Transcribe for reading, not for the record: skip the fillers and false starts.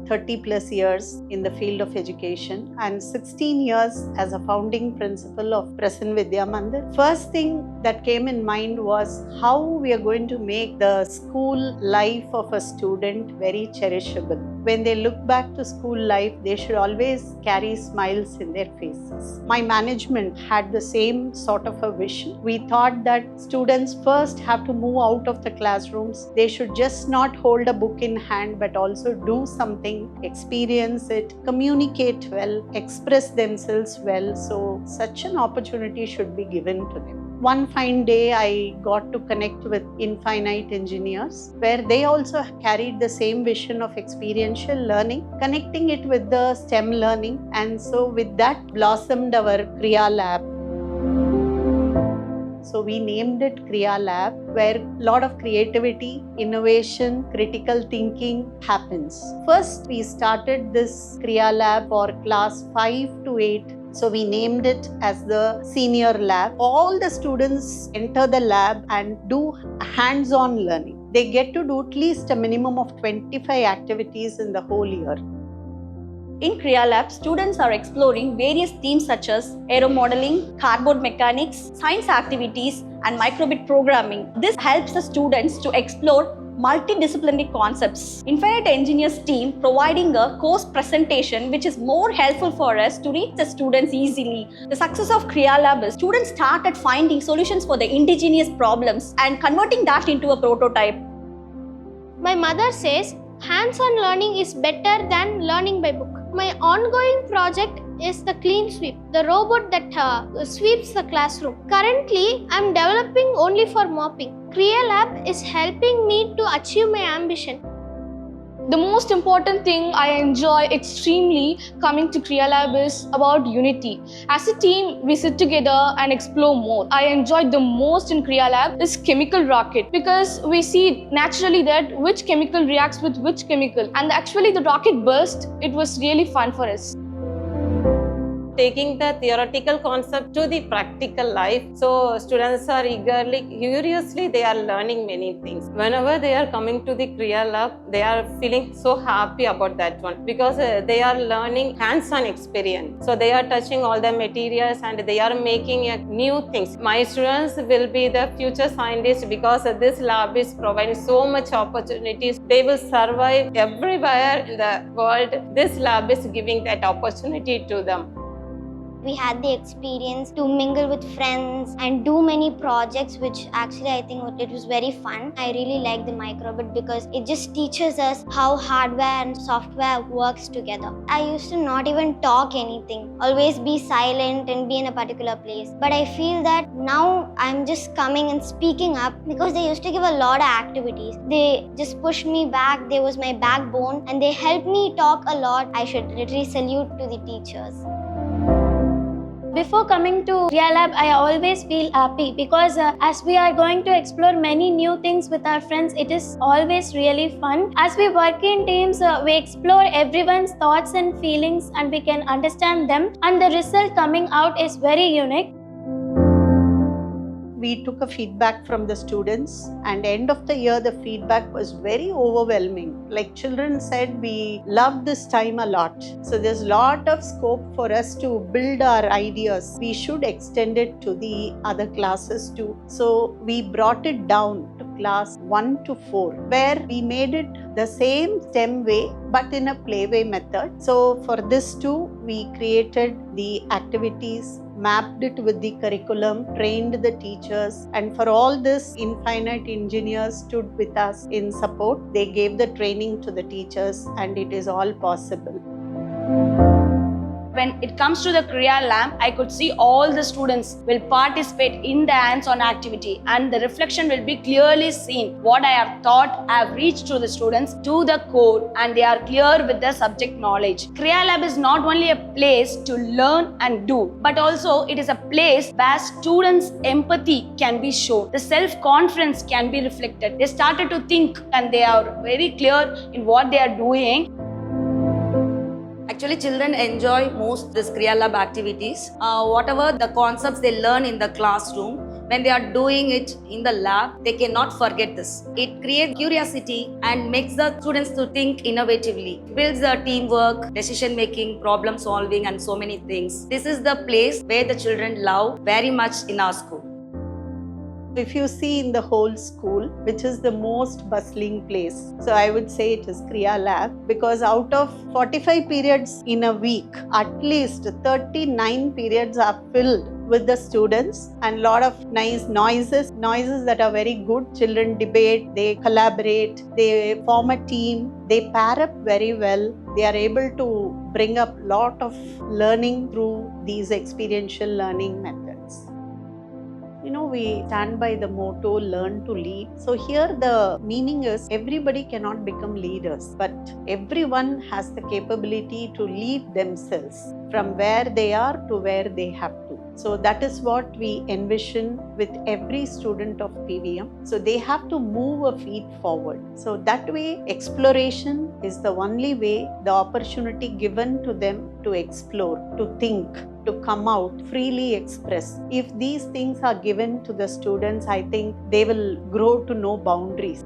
30 plus years in the field of education and 16 years as a founding principal of Prasanna Vidya Mandir. First thing that came in mind was how we are going to make the school life of a student very cherishable. When they look back to school life, they should always carry smiles in their faces. My management had the same sort of a vision. We thought that students first have to move out of the classrooms. They should just not hold a book in hand, but also do something, experience it, communicate well, express themselves well. So such an opportunity should be given to them. One fine day, I got to connect with Infinite Engineers, where they also carried the same vision of experiential learning, connecting it with the STEM learning. And so with that blossomed our Kriya Lab. So we named it Kriya Lab, where a lot of creativity, innovation, critical thinking happens. First, we started this Kriya Lab for class 5 to 8. So we named it as the senior lab. All the students enter the lab and do hands-on learning. They get to do at least a minimum of 25 activities in the whole year. In Kriya Lab, students are exploring various themes such as aeromodeling, cardboard mechanics, science activities, and microbit programming. This helps the students to explore multidisciplinary concepts. Infinite Engineers team providing a course presentation which is more helpful for us to reach the students easily. The success of Kriya Lab is students started finding solutions for the indigenous problems and converting that into a prototype. My mother says hands-on learning is better than learning by book. My ongoing project is the Clean Sweep, the robot that sweeps the classroom. Currently, I am developing only for mopping. Kriya Lab is helping me to achieve my ambition. The most important thing I enjoy extremely coming to Kriya Lab is about unity. As a team, we sit together and explore more. I enjoyed the most in Kriya Lab is chemical rocket because we see naturally that which chemical reacts with which chemical, and actually the rocket burst. It was really fun for us. Taking the theoretical concept to the practical life. So students are curiously, they are learning many things. Whenever they are coming to the Kriya Lab, they are feeling so happy about that one because they are learning hands-on experience. So they are touching all the materials and they are making new things. My students will be the future scientists because this lab is providing so much opportunities. They will survive everywhere in the world. This lab is giving that opportunity to them. We had the experience to mingle with friends and do many projects, which actually I think it was very fun. I really like the microbit because it just teaches us how hardware and software works together. I used to not even talk anything, always be silent and be in a particular place. But I feel that now I'm just coming and speaking up because they used to give a lot of activities. They just pushed me back. They was my backbone and they helped me talk a lot. I should literally salute to the teachers. Before coming to Kriya Lab, I always feel happy because as we are going to explore many new things with our friends, it is always really fun. As we work in teams, we explore everyone's thoughts and feelings and we can understand them, and the result coming out is very unique. We took a feedback from the students, and end of the year the feedback was very overwhelming. Like children said, we loved this time a lot. So there's a lot of scope for us to build our ideas. We should extend it to the other classes too. So we brought it down to class 1 to 4, where we made it the same STEM way but in a playway method. So for this too, we created the activities, mapped it with the curriculum, trained the teachers, and for all this, Infinite Engineers stood with us in support. They gave the training to the teachers, and it is all possible. When it comes to the Kriya Lab, I could see all the students will participate in the hands-on activity and the reflection will be clearly seen. What I have taught, I have reached to the students to the core and they are clear with the subject knowledge. Kriya Lab is not only a place to learn and do, but also it is a place where students' empathy can be shown. The self-confidence can be reflected. They started to think and they are very clear in what they are doing. Actually, children enjoy most this Kriya Lab activities. Whatever the concepts they learn in the classroom, when they are doing it in the lab, they cannot forget this. It creates curiosity and makes the students to think innovatively, builds the teamwork, decision making, problem solving, and so many things. This is the place where the children love very much in our school. If you see in the whole school, which is the most bustling place, so I would say it is Kriya Lab, because out of 45 periods in a week, at least 39 periods are filled with the students and lot of nice noises that are very good. Children debate, they collaborate, they form a team, they pair up very well. They are able to bring up lot of learning through these experiential learning methods. You know, we stand by the motto, learn to lead. So here the meaning is everybody cannot become leaders, but everyone has the capability to lead themselves from where they are to where they have to. So that is what we envision with every student of PVM. So they have to move a feet forward. So that way, exploration is the only way, the opportunity given to them to explore, to think, to come out, freely express. If these things are given to the students, I think they will grow to no boundaries.